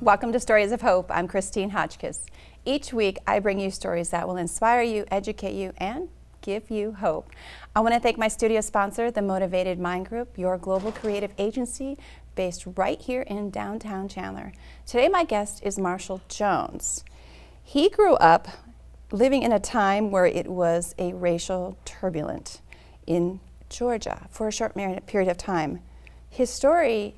Welcome to Stories of Hope. I'm Christine Hotchkiss. Each week, I bring you stories that will inspire you, educate you, and give you hope. I want to thank my studio sponsor, the Motivated Mind Group, your global creative agency based right here in downtown Chandler. Today, my guest is Marshall Jones. He grew up living in a time where it was a racial turbulent in Georgia for a short period of time. His story,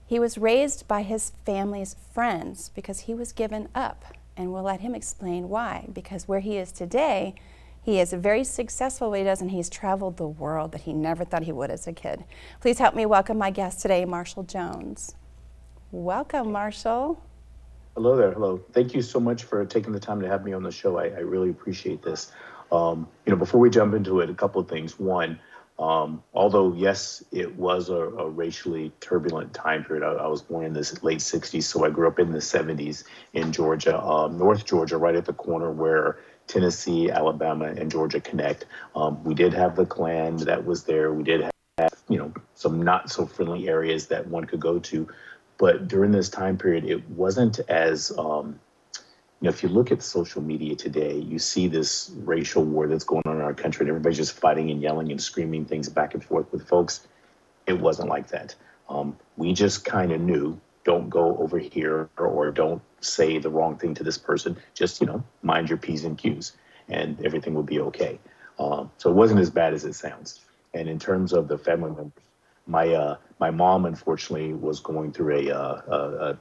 he was raised by his family's friends because he was given up, and we'll let him explain why. Because where he is today, he is very successful what he does, and he's traveled the world that he never thought he would as a kid. Please help me welcome my guest today, Marshall Jones. Welcome, Marshall. Hello there. Hello. Thank you so much for taking the time to have me on the show. I really appreciate this. Before we jump into it, a couple of things. One, although, yes, it was a racially turbulent time period. I was born in the late 60s, so I grew up in the 70s in Georgia, North Georgia, right at the corner where Tennessee, Alabama, and Georgia connect. We did have the Klan that was there. We did have, some not so friendly areas that one could go to. But during this time period, it wasn't as, if you look at social media today, you see this racial war that's going on in our country and everybody's just fighting and yelling and screaming things back and forth with folks. It wasn't like that. We just kind of knew, don't go over here or don't say the wrong thing to this person. Just, mind your P's and Q's and everything will be okay. So it wasn't as bad as it sounds. And in terms of the family members, my mom, unfortunately, was going through a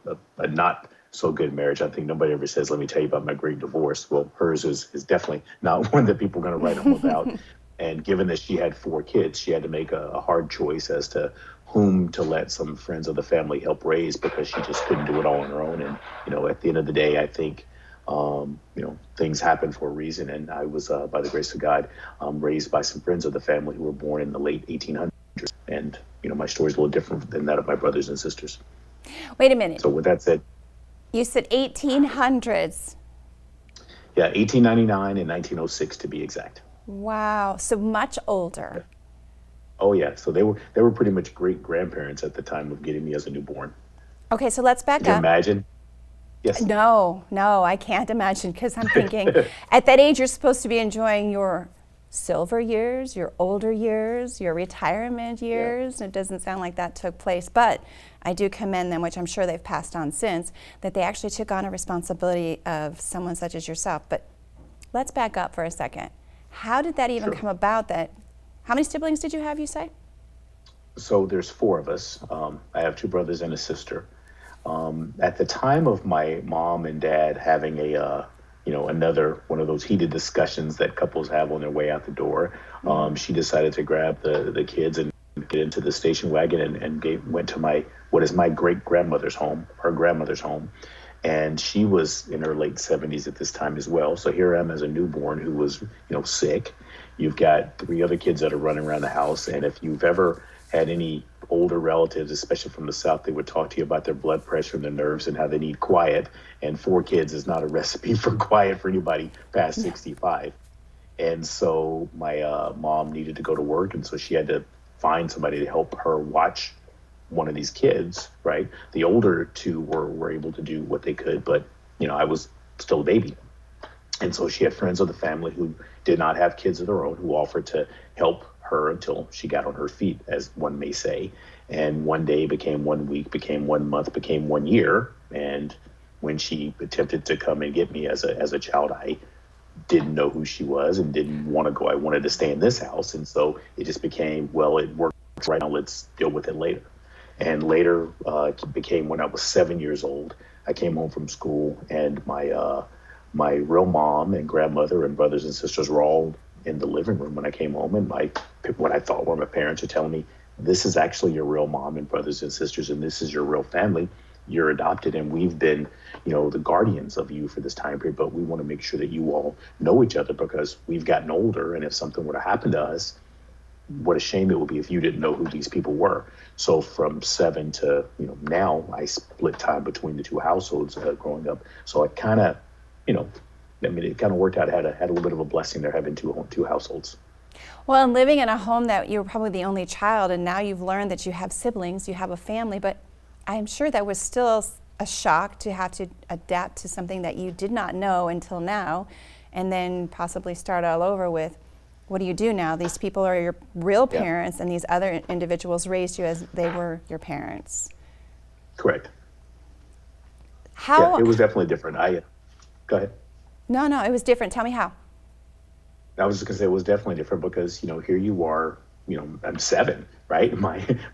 not so good marriage. I think nobody ever says, let me tell you about my great divorce. Well, hers is definitely not one that people are going to write home about. And given that she had 4 kids, she had to make a hard choice as to whom to let some friends of the family help raise because she just couldn't do it all on her own. And, at the end of the day, I think, things happen for a reason. And I was, by the grace of God, raised by some friends of the family who were born in the late 1800s. And, my story is a little different than that of my brothers and sisters. Wait a minute. So with that said. You said 1800s. Yeah, 1899 and 1906 to be exact. Wow, so much older. Oh yeah, so they were pretty much great grandparents at the time of getting me as a newborn. Okay, so let's back up. Can you imagine? Yes. No, I can't imagine because I'm thinking at that age you're supposed to be enjoying your silver years, your older years, your retirement years. Yeah. It doesn't sound like that took place, but I do commend them, which I'm sure they've passed on since, that they actually took on a responsibility of someone such as yourself. But let's back up for a second. How did that even come about? That how many siblings did you have, you say? So there's 4 of us. I have 2 brothers and a sister. At the time of my mom and dad having another one of those heated discussions that couples have on their way out the door, she decided to grab the kids and get into the station wagon and went to what is my great grandmother's home, her grandmother's home. And she was in her late 70s at this time as well. So here I am as a newborn who was, sick. You've got 3 other kids that are running around the house. And if you've ever had any older relatives, especially from the South, they would talk to you about their blood pressure and their nerves and how they need quiet. And 4 kids is not a recipe for quiet for anybody past 65. And so my mom needed to go to work. And so she had to find somebody to help her watch one of these kids, right? The older 2 were able to do what they could, but, I was still a baby. And so she had friends of the family who did not have kids of their own who offered to help her until she got on her feet, as one may say. And one day became 1 week, became 1 month, became 1 year. And when she attempted to come and get me as a child, I didn't know who she was and didn't want to go. I wanted to stay in this house. And so it just became, well, it works right now. Let's deal with it later. And later it became when I was 7 years old. I came home from school and my real mom and grandmother and brothers and sisters were all in the living room when I came home, and what I thought were my parents are telling me, this is actually your real mom and brothers and sisters, and this is your real family. You're adopted, and we've been, the guardians of you for this time period, but we want to make sure that you all know each other because we've gotten older, and if something were to happen to us, what a shame it would be if you didn't know who these people were. So from 7 to, now I split time between the 2 households growing up. So I kind of, it kind of worked out. I had a little bit of a blessing there having two households. Well, and living in a home that you were probably the only child, and now you've learned that you have siblings, you have a family, but I'm sure that was still a shock to have to adapt to something that you did not know until now, and then possibly start all over with, what do you do now? These people are your real Yeah. parents, and these other individuals raised you as they were your parents. Correct. Yeah, How? it was definitely different. Go ahead. No, it was different. Tell me how. I was just gonna say it was definitely different because, here you are, I'm 7, right?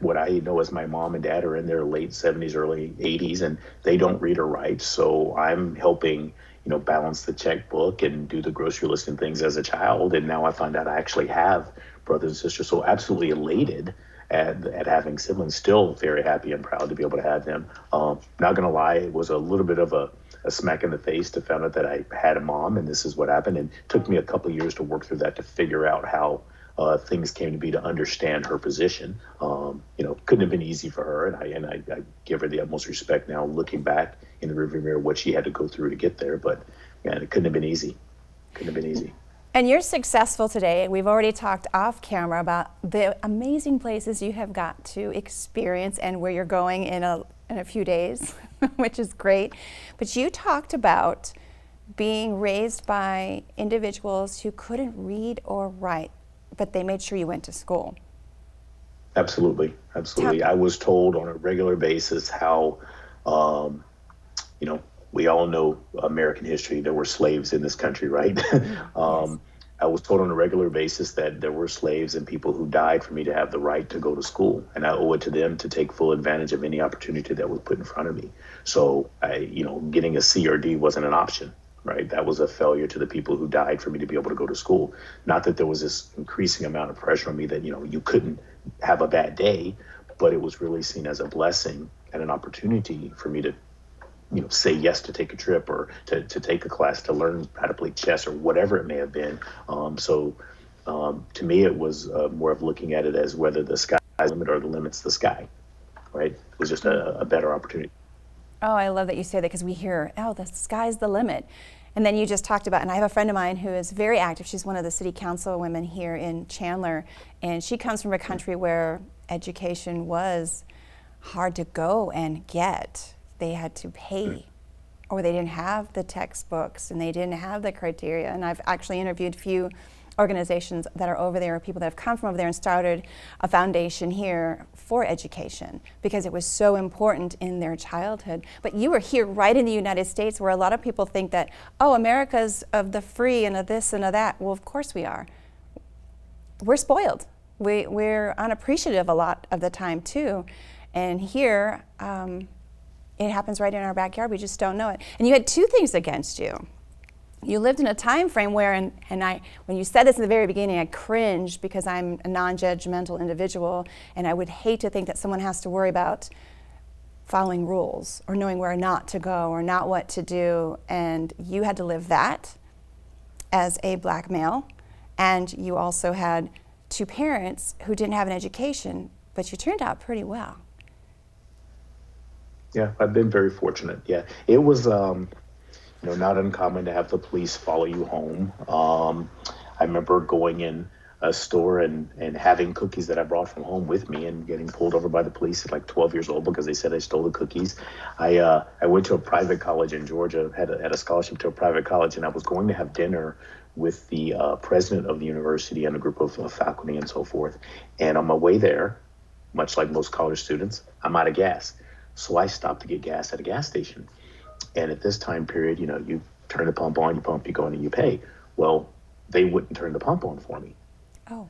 What I know is my mom and dad are in their late 70s, early 80s, and they don't read or write. So I'm helping, balance the checkbook and do the grocery list and things as a child. And now I find out I actually have brothers and sisters. So absolutely elated at having siblings. Still very happy and proud to be able to have them. Not gonna lie, it was a little bit of a smack in the face to find out that I had a mom and this is what happened. And it took me a couple of years to work through that, to figure out how things came to be, to understand her position. Couldn't have been easy for her. And I give her the utmost respect now, looking back in the rearview mirror, what she had to go through to get there. But man, it couldn't have been easy. Couldn't have been easy. And you're successful today. We've already talked off camera about the amazing places you have got to experience and where you're going in a few days, which is great. But you talked about being raised by individuals who couldn't read or write, but they made sure you went to school. Absolutely. I was told on a regular basis how, we all know American history. There were slaves in this country, right? Yes. I was told on a regular basis that there were slaves and people who died for me to have the right to go to school. And I owe it to them to take full advantage of any opportunity that was put in front of me. So, getting a C or D wasn't an option, right? That was a failure to the people who died for me to be able to go to school. Not that there was this increasing amount of pressure on me that, you couldn't have a bad day, but it was really seen as a blessing and an opportunity for me to say yes to take a trip or to take a class, to learn how to play chess or whatever it may have been. To me, it was more of looking at it as whether the sky's the limit or the limit's the sky, right? It was just a better opportunity. Oh, I love that you say that, because we hear, oh, the sky's the limit. And then you just talked about, and I have a friend of mine who is very active. She's one of the city council women here in Chandler, and she comes from a country where education was hard to go and get. They had to pay, or they didn't have the textbooks, and they didn't have the criteria. And I've actually interviewed a few organizations that are over there, or people that have come from over there and started a foundation here for education, because it was so important in their childhood. But you were here right in the United States, where a lot of people think that, oh, America's of the free and of this and of that. Well, of course we are. We're spoiled. We're unappreciative a lot of the time too. And here, it happens right in our backyard. We just don't know it. And you had two things against you. You lived in a time frame where, and when you said this in the very beginning, I cringed, because I'm a non-judgmental individual, and I would hate to think that someone has to worry about following rules or knowing where not to go or not what to do. And you had to live that as a black male, and you also had two parents who didn't have an education, but you turned out pretty well. Yeah, I've been very fortunate. Yeah, it was, not uncommon to have the police follow you home. I remember going in a store and having cookies that I brought from home with me and getting pulled over by the police at like 12 years old because they said I stole the cookies. I went to a private college in Georgia, had a scholarship to a private college, and I was going to have dinner with the president of the university and a group of faculty and so forth. And on my way there, much like most college students, I'm out of gas. So I stopped to get gas at a gas station. And at this time period, you turn the pump on, you pump, you go in and you pay. Well, they wouldn't turn the pump on for me. Oh.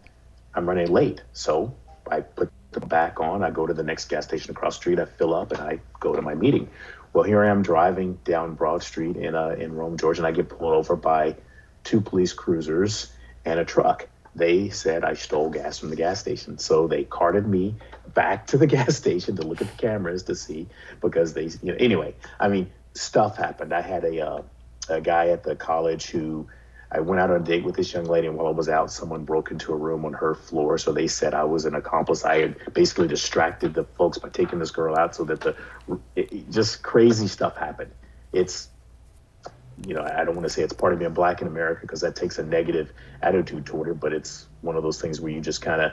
I'm running late. So I put the back on, I go to the next gas station across the street, I fill up, and I go to my meeting. Well, here I am driving down Broad Street in Rome, Georgia, and I get pulled over by two police cruisers and a truck. They said I stole gas from the gas station. So they carted me back to the gas station to look at the cameras to see, because they, anyway, stuff happened. I had a guy at the college who, I went out on a date with this young lady, and while I was out, someone broke into a room on her floor. So they said I was an accomplice. I had basically distracted the folks by taking this girl out, so that just crazy stuff happened. It's, I don't want to say it's part of being black in America, because that takes a negative attitude toward it, but it's one of those things where you just kind of,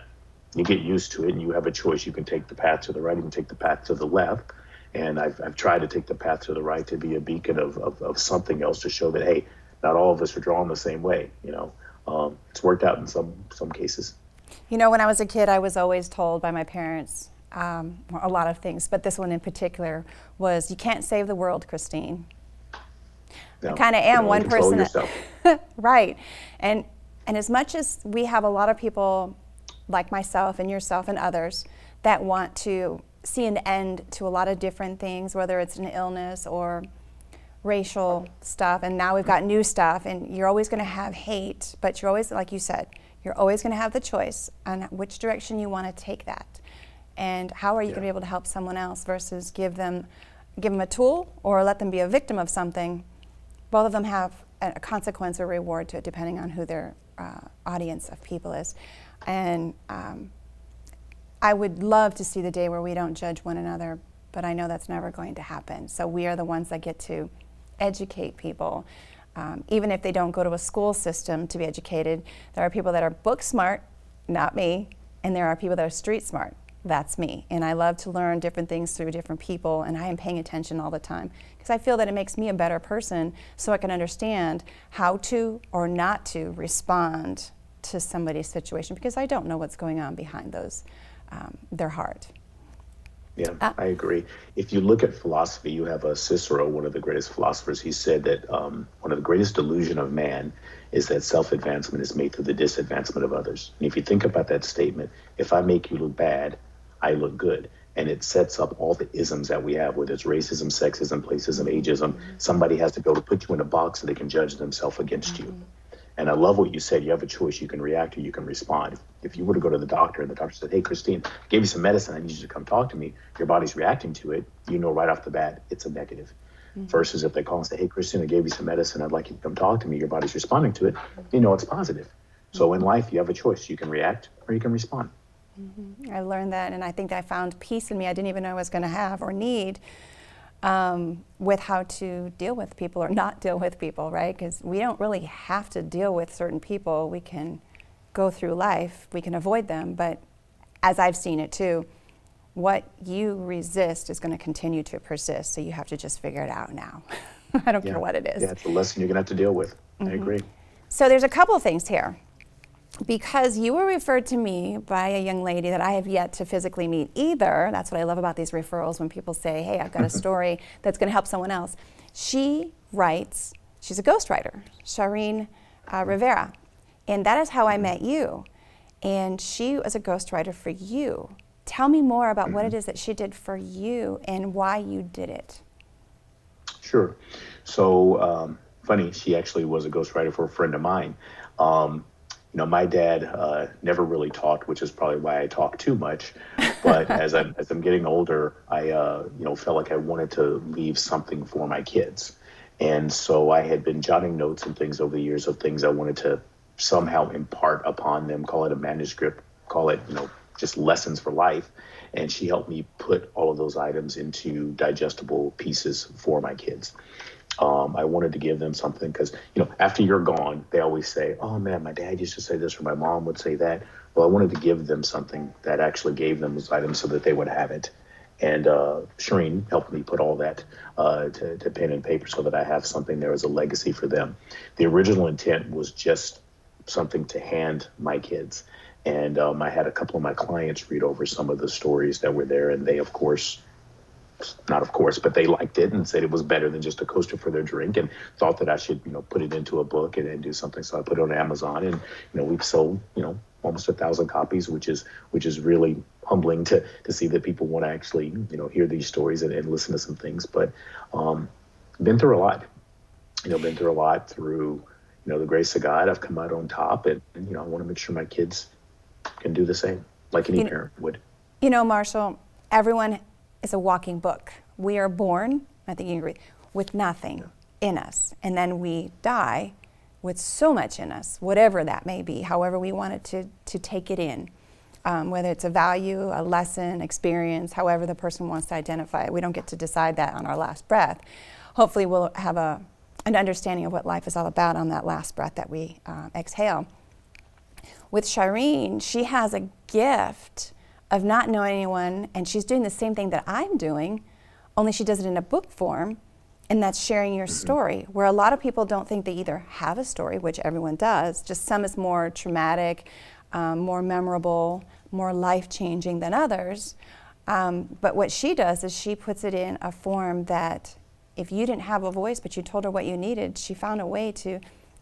you get used to it, and you have a choice. You can take the path to the right, you can take the path to the left. And I've tried to take the path to the right to be a beacon of something else to show that, hey, not all of us are drawn the same way. It's worked out in some cases. You know, when I was a kid, I was always told by my parents a lot of things, but this one in particular was, you can't save the world, Christine. No, I kind of am one control person. yourself. Right. And as much as we have a lot of people like myself and yourself and others that want to see an end to a lot of different things, whether it's an illness or racial stuff, and now we've got new stuff, and you're always going to have hate, but you're always, like you said, you're always going to have the choice on which direction you want to take that. And how are you going to be able to help someone else versus give them a tool or let them be a victim of something. Both of them have a consequence or reward to it depending on who their audience of people is. And I would love to see the day where we don't judge one another, but I know that's never going to happen. So we are the ones that get to educate people. Even if they don't go to a school system to be educated, there are people that are book smart, not me, and there are people that are street smart. That's me. And I love to learn different things through different people, and I am paying attention all the time because I feel that it makes me a better person so I can understand how to or not to respond to somebody's situation because I don't know what's going on behind those, their heart. Yeah, I agree. If you look at philosophy, you have Cicero, one of the greatest philosophers. He said that one of the greatest delusion of man is that self-advancement is made through the disadvancement of others. And if you think about that statement, if I make you look bad, I look good. And it sets up all the isms that we have, whether it's racism, sexism, placism, ageism. Somebody has to be able to put you in a box so they can judge themselves against you. And I love what you said. You have a choice. You can react or you can respond. If you were to go to the doctor and the doctor said, hey, Christine, I gave you some medicine. I need you to come talk to me. Your body's reacting to it. You know right off the bat it's a negative. Versus if they call and say, hey, Christine, I gave you some medicine. I'd like you to come talk to me. Your body's responding to it. You know it's positive. So in life, you have a choice. You can react or you can respond. I learned that, and I think I found peace in me I didn't even know I was going to have or need with how to deal with people or not deal with people, right? Because we don't really have to deal with certain people. We can go through life. We can avoid them, but as I've seen it too, what you resist is going to continue to persist, so you have to just figure it out now. I don't care what it is. Yeah, it's a lesson you're going to have to deal with. I agree. So there's a couple of things here. Because you were referred to me by a young lady that I have yet to physically meet either. That's what I love about these referrals when people say, hey, I've got a story that's going to help someone else. She writes, she's a ghostwriter, Shireen Rivera. And that is how I met you. And she was a ghostwriter for you. Tell me more about what it is that she did for you and why you did it. Sure. So funny, she actually was a ghostwriter for a friend of mine. My dad never really talked, which is probably why I talk too much. But as I'm getting older, I felt like I wanted to leave something for my kids. And so I had been jotting notes and things over the years of things I wanted to somehow impart upon them, call it a manuscript, call it, just lessons for life. And she helped me put all of those items into digestible pieces for my kids. I wanted to give them something because, after you're gone, they always say, oh, man, my dad used to say this or my mom would say that. Well, I wanted to give them something that actually gave them those items so that they would have it. And Shireen helped me put all that to pen and paper so that I have something there as a legacy for them. The original intent was just something to hand my kids. And I had a couple of my clients read over some of the stories that were there. And they, but they liked it and said it was better than just a coaster for their drink and thought that I should, put it into a book and do something. So I put it on Amazon and, we've sold, almost 1,000 copies, which is really humbling to see that people want to actually, hear these stories and listen to some things. But been through a lot, through, the grace of God. I've come out on top and I want to make sure my kids can do the same like any parent would. Marshall, everyone is a walking book. We are born, I think you agree, with nothing in us. And then we die with so much in us, whatever that may be, however we want it to take it in. Whether it's a value, a lesson, experience, however the person wants to identify it. We don't get to decide that on our last breath. Hopefully we'll have an understanding of what life is all about on that last breath that we exhale. With Shireen, she has a gift of not knowing anyone, and she's doing the same thing that I'm doing, only she does it in a book form, and that's sharing your story, where a lot of people don't think they either have a story, which everyone does, just some is more traumatic, more memorable, more life-changing than others. But what she does is she puts it in a form that if you didn't have a voice but you told her what you needed, she found a way to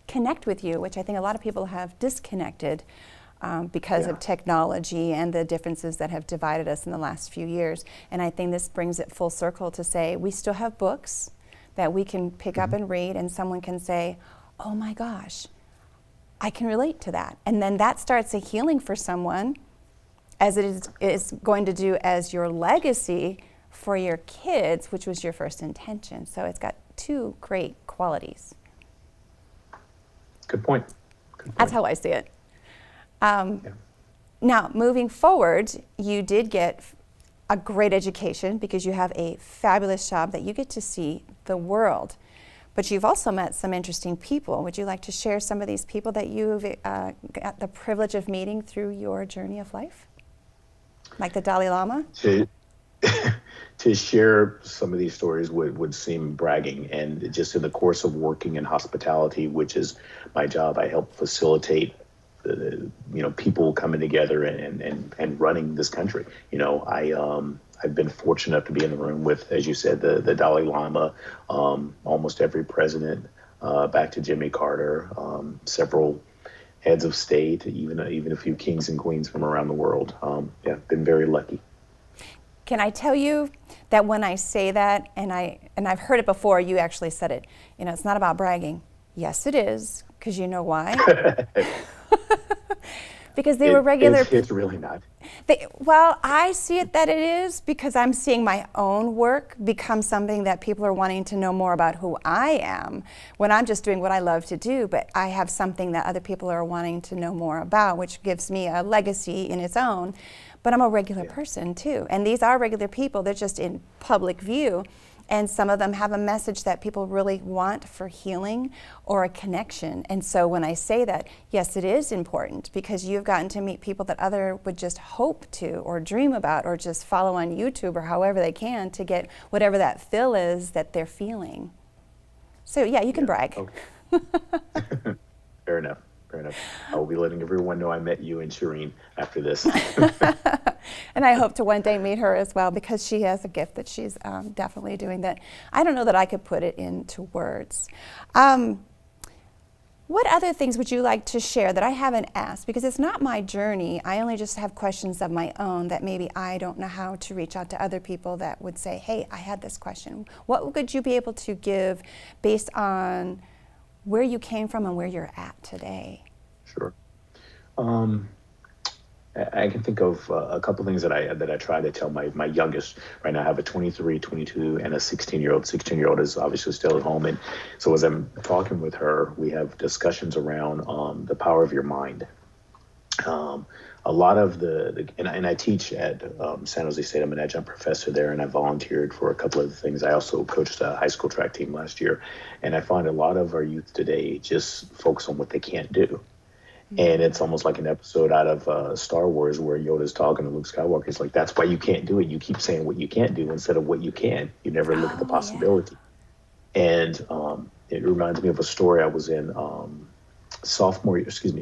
connect with you, which I think a lot of people have disconnected because of technology and the differences that have divided us in the last few years. And I think this brings it full circle to say we still have books that we can pick up and read, and someone can say, oh my gosh, I can relate to that. And then that starts a healing for someone, as it is going to do as your legacy for your kids, which was your first intention. So it's got two great qualities. Good point. Good point. That's how I see it. Now, moving forward, you did get a great education because you have a fabulous job that you get to see the world. But you've also met some interesting people. Would you like to share some of these people that you've got the privilege of meeting through your journey of life? Like the Dalai Lama? To share some of these stories would seem bragging. And just in the course of working in hospitality, which is my job, I help facilitate people coming together and running this country. I've been fortunate enough to be in the room with, as you said, the Dalai Lama, almost every president, back to Jimmy Carter, several heads of state, even a few kings and queens from around the world. Been very lucky. Can I tell you that when I say that, and I've heard it before, you actually said it, it's not about bragging. Yes, it is, because you know why? Because they were regular people. It's really not. Well, I see it that it is because I'm seeing my own work become something that people are wanting to know more about who I am when I'm just doing what I love to do, but I have something that other people are wanting to know more about, which gives me a legacy in its own. But I'm a regular person too. And these are regular people, they're just in public view. And some of them have a message that people really want for healing or a connection. And so when I say that, yes, it is important because you've gotten to meet people that other would just hope to or dream about or just follow on YouTube or however they can to get whatever that fill is that they're feeling. So yeah, you can brag. Okay. Fair enough. I will be letting everyone know I met you and Shireen after this. And I hope to one day meet her as well because she has a gift that she's definitely doing that. I don't know that I could put it into words. What other things would you like to share that I haven't asked? Because it's not my journey. I only just have questions of my own that maybe I don't know how to reach out to other people that would say, hey, I had this question. What would you be able to give based on where you came from and where you're at today? Sure. I can think of a couple things that I try to tell my youngest. Right now I have a 23, 22, and a 16-year-old. 16-year-old is obviously still at home. And so as I'm talking with her, we have discussions around the power of your mind. A lot of and I teach at San Jose State. I'm an adjunct professor there, and I volunteered for a couple of things. I also coached a high school track team last year. And I find a lot of our youth today just focus on what they can't do. And it's almost like an episode out of Star Wars where Yoda's talking to Luke Skywalker. He's like, that's why you can't do it. You keep saying what you can't do instead of what you can. You never look at the possibility. Yeah. And it reminds me of a story. I was in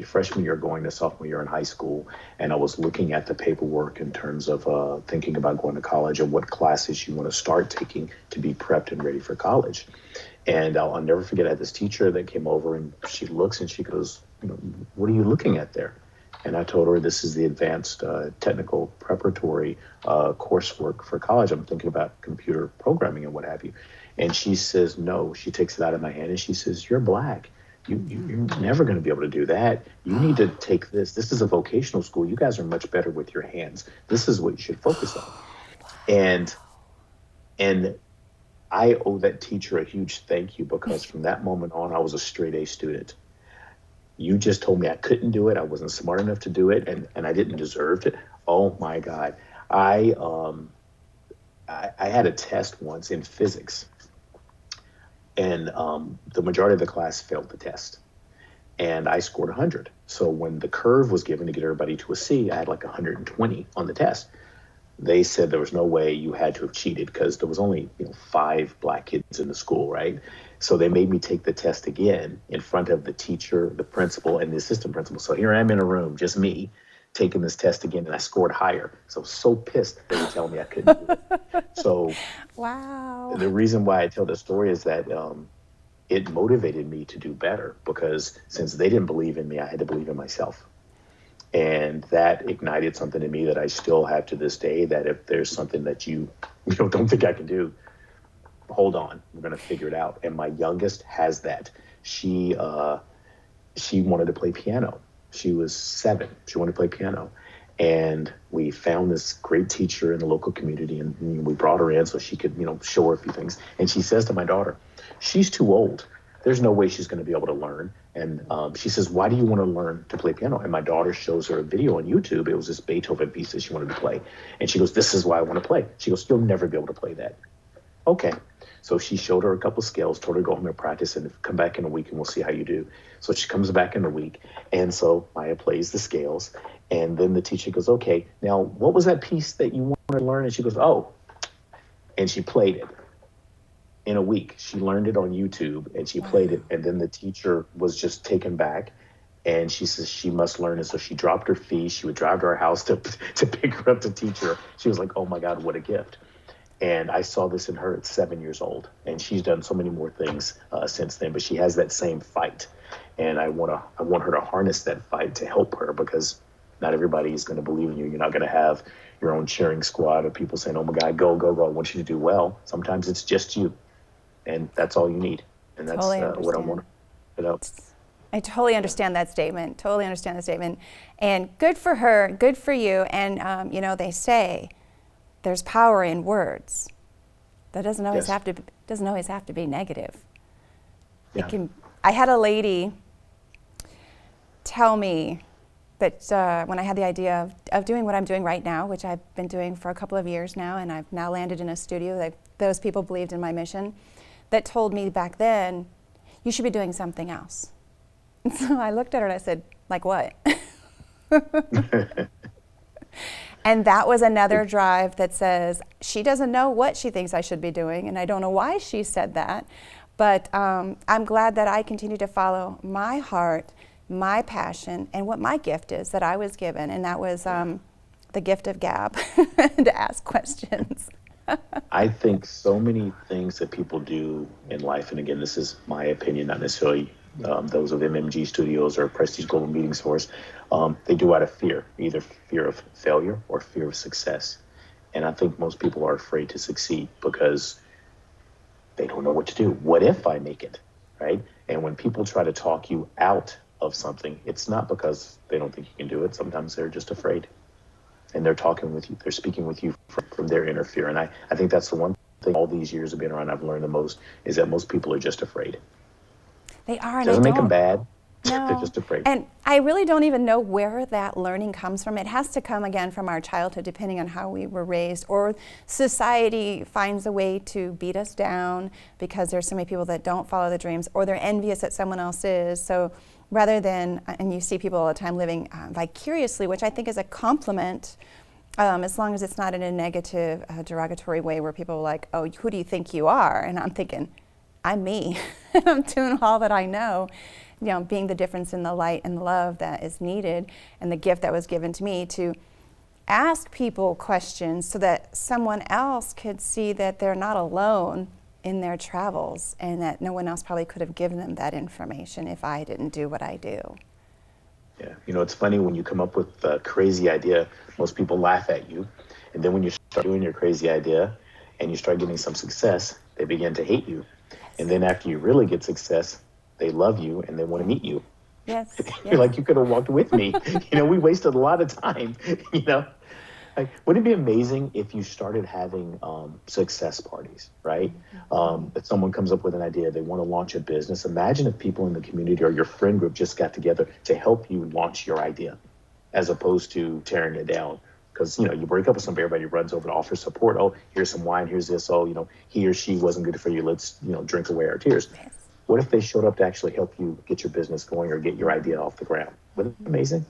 freshman year going to sophomore year in high school. And I was looking at the paperwork in terms of thinking about going to college and what classes you want to start taking to be prepped and ready for college. And I'll never forget, I had this teacher that came over and she looks and she goes, what are you looking at there? And I told her this is the advanced technical preparatory coursework for college. I'm thinking about computer programming and what have you. And she says, no. She takes it out of my hand and she says, you're black. You're never going to be able to do that. You need to take this. This is a vocational school. You guys are much better with your hands. This is what you should focus on. And I owe that teacher a huge thank you because from that moment on, I was a straight A student. You just told me I couldn't do it. I wasn't smart enough to do it, and I didn't deserve it. Oh my God. I had a test once in physics, and the majority of the class failed the test. And I scored 100. So when the curve was given to get everybody to a C, I had like 120 on the test. they said there was no way you had to have cheated because there was only 5 black kids in the school, right? So they made me take the test again in front of the teacher, the principal, and the assistant principal. So here I am in a room, just me, taking this test again, and I scored higher. So I was so pissed they were telling me I couldn't do it. So Wow. the reason why I tell the story is that it motivated me to do better, because since they didn't believe in me, I had to believe in myself. And that ignited something in me that I still have to this day, that if there's something that you don't think I can do, hold on, we're going to figure it out. And my youngest has that. She wanted to play piano. She was 7. She wanted to play piano. And we found this great teacher in the local community, and we brought her in so she could, show her a few things. And she says to my daughter, she's too old. There's no way she's going to be able to learn. And she says, why do you want to learn to play piano? And my daughter shows her a video on YouTube. It was this Beethoven piece that she wanted to play. And she goes, this is why I want to play. She goes, you'll never be able to play that. Okay. So she showed her a couple scales, told her to go home and practice and come back in a week and we'll see how you do. So she comes back in a week. And so Maya plays the scales. And then the teacher goes, okay, now what was that piece that you wanted to learn? And she goes, oh, and she played it. In a week, she learned it on YouTube and she played it. And then the teacher was just taken back, and she says she must learn it. So she dropped her fee. She would drive to our house to pick her up to teach her. She was like, oh my God, what a gift. And I saw this in her at 7 years old, and she's done so many more things since then, but she has that same fight. And I want her to harness that fight to help her, because not everybody is going to believe in you. You're not going to have your own cheering squad of people saying, oh my God, go, go, go. I want you to do well. Sometimes it's just you. And that's all you need. And that's Totally what I want to know. I totally understand that statement. Totally understand the statement. And good for her, good for you. And they say there's power in words. That doesn't always Yes. have to be negative. Yeah. I had a lady tell me that when I had the idea of doing what I'm doing right now, which I've been doing for a couple of years now, and I've now landed in a studio, those people believed in my mission, that told me back then, you should be doing something else. And so I looked at her and I said, like what? And that was another drive that says, she doesn't know what she thinks I should be doing, and I don't know why she said that, but I'm glad that I continue to follow my heart, my passion, and what my gift is that I was given, and that was the gift of gab, to ask questions. I think so many things that people do in life, and again, this is my opinion, not necessarily those of MMG Studios or Prestige Global Meeting Source, they do out of fear, either fear of failure or fear of success. And I think most people are afraid to succeed because they don't know what to do. What if I make it, right? And when people try to talk you out of something, it's not because they don't think you can do it. Sometimes they're just afraid. And they're talking with you, they're speaking with you from their inner fear. And I think that's the one thing all these years of being around I've learned the most, is that most people are just afraid. They are, and Doesn't I make them don't. bad. No. They're just afraid. And I really don't even know where that learning comes from. It has to come again from our childhood, depending on how we were raised, or society finds a way to beat us down because there's so many people that don't follow the dreams, or they're envious that someone else is. So rather than, and you see people all the time living vicariously, which I think is a compliment, as long as it's not in a negative, derogatory way where people are like, oh, who do you think you are? And I'm thinking, I'm me. I'm doing all that I know, being the difference in the light and the love that is needed, and the gift that was given to me to ask people questions so that someone else could see that they're not alone in their travels, and that no one else probably could have given them that information if I didn't do what I do. Yeah, it's funny when you come up with a crazy idea, most people laugh at you. And then when you start doing your crazy idea and you start getting some success, they begin to hate you. Yes. And then after you really get success, they love you and they want to meet you. Yes. You're like, you could have walked with me. We wasted a lot of time, Like, wouldn't it be amazing if you started having success parties, right? If someone comes up with an idea, they want to launch a business. Imagine if people in the community or your friend group just got together to help you launch your idea, as opposed to tearing it down. Because, you break up with somebody, everybody runs over to offer support. Oh, here's some wine, here's this. Oh, he or she wasn't good for you. Let's, drink away our tears. Yes. What if they showed up to actually help you get your business going or get your idea off the ground? Wouldn't it be amazing?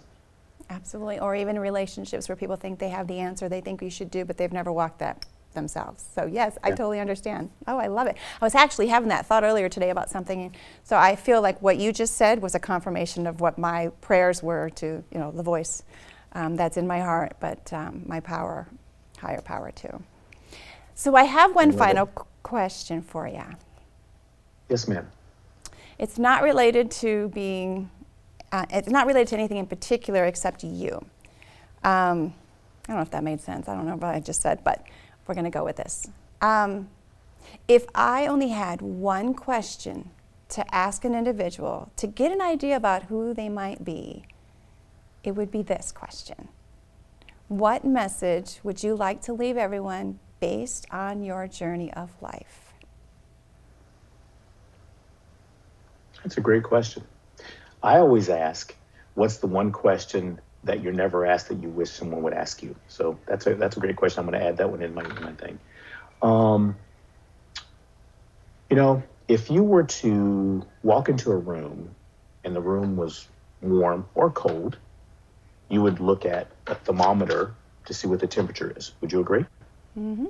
Absolutely. Or even relationships where people think they have the answer they think we should do, but they've never walked that themselves. So yes, I totally understand. Oh, I love it. I was actually having that thought earlier today about something. So I feel like what you just said was a confirmation of what my prayers were to, the voice that's in my heart, but my power, higher power too. So I have one final question for you. Yes, ma'am. It's not related to it's not related to anything in particular except you. I don't know if that made sense. I don't know what I just said, but we're going to go with this. If I only had one question to ask an individual to get an idea about who they might be, it would be this question. What message would you like to leave everyone based on your journey of life? That's a great question. I always ask, what's the one question that you're never asked that you wish someone would ask you? So that's a great question. I'm going to add that one in my thing. If you were to walk into a room and the room was warm or cold, you would look at a thermometer to see what the temperature is. Would you agree? Mm-hmm.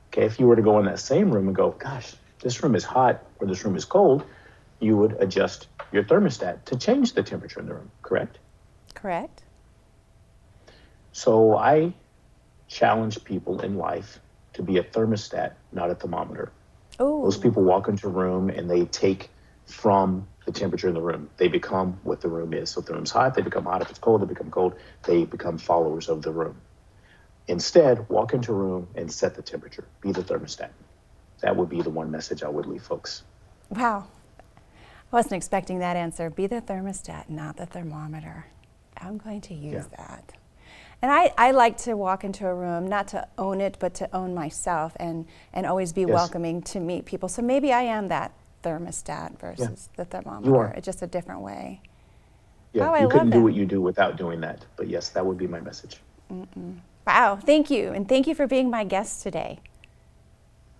Okay, if you were to go in that same room and go, gosh, this room is hot or this room is cold, you would adjust your thermostat to change the temperature in the room, correct? Correct. So I challenge people in life to be a thermostat, not a thermometer. Ooh. Those people walk into a room and they take from the temperature in the room. They become what the room is. So if the room's hot, they become hot. If it's cold, they become cold. They become followers of the room. Instead, walk into a room and set the temperature. Be the thermostat. That would be the one message I would leave folks. Wow. I wasn't expecting that answer. Be the thermostat, not the thermometer. I'm going to use that. And I like to walk into a room, not to own it, but to own myself and always be welcoming to meet people. So maybe I am that thermostat versus the thermometer. You are. It's just a different way. Yeah, Oh, I you couldn't love do that. what you do without doing that. But yes, that would be my message. Mm-mm. Wow, thank you. And thank you for being my guest today.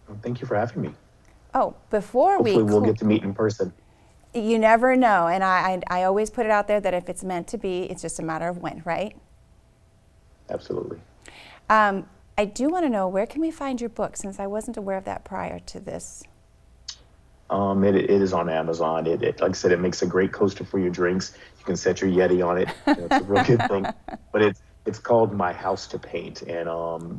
Well, thank you for having me. Oh, before Hopefully we'll get to meet in person. You never know. And I always put it out there that if it's meant to be, it's just a matter of when, right? Absolutely. I do want to know, where can we find your book, since I wasn't aware of that prior to this? It is on Amazon. It like I said, it makes a great coaster for your drinks. You can set your Yeti on it. It's a real good thing. But it's called My House to Paint, and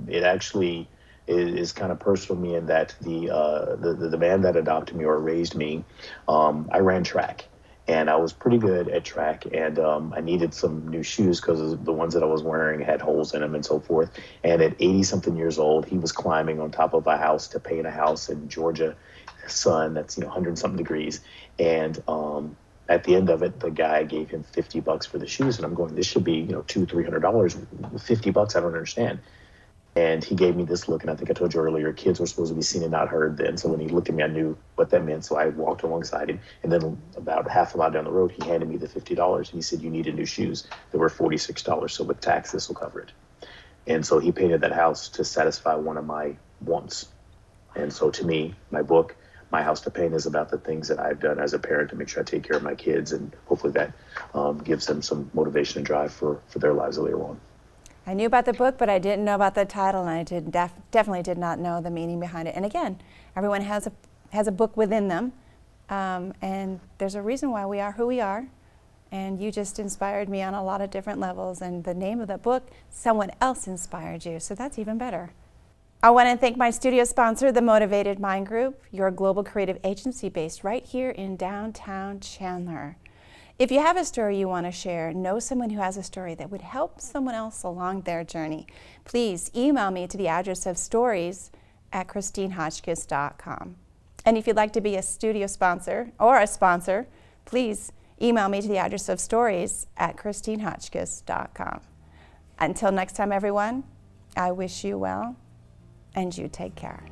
it actually is kind of personal to me in that the man that adopted me or raised me, I ran track. And I was pretty good at track, and I needed some new shoes because the ones that I was wearing had holes in them and so forth. And at 80-something years old, he was climbing on top of a house to paint a house in Georgia sun that's 100-something degrees. And at the end of it, the guy gave him $50 for the shoes, and I'm going, this should be $200-300. $50, I don't understand. And he gave me this look, and I think I told you earlier, kids were supposed to be seen and not heard then. So when he looked at me, I knew what that meant. So I walked alongside him. And then about half a mile down the road, he handed me the $50. And he said, you needed new shoes. They were $46. So with tax, this will cover it. And so he painted that house to satisfy one of my wants. And so to me, my book, My House to Paint, is about the things that I've done as a parent to make sure I take care of my kids. And hopefully that gives them some motivation and drive for their lives later on. I knew about the book, but I didn't know about the title, and I definitely did not know the meaning behind it. And again, everyone has a book within them, and there's a reason why we are who we are. And you just inspired me on a lot of different levels. And the name of the book, someone else inspired you, so that's even better. I want to thank my studio sponsor, the Motivated Mind Group, your global creative agency based right here in downtown Chandler. If you have a story you want to share, know someone who has a story that would help someone else along their journey, please email me to the address of stories@christinehotchkiss.com. And if you'd like to be a studio sponsor or a sponsor, please email me to the address of stories@christinehotchkiss.com. Until next time, everyone, I wish you well, and you take care.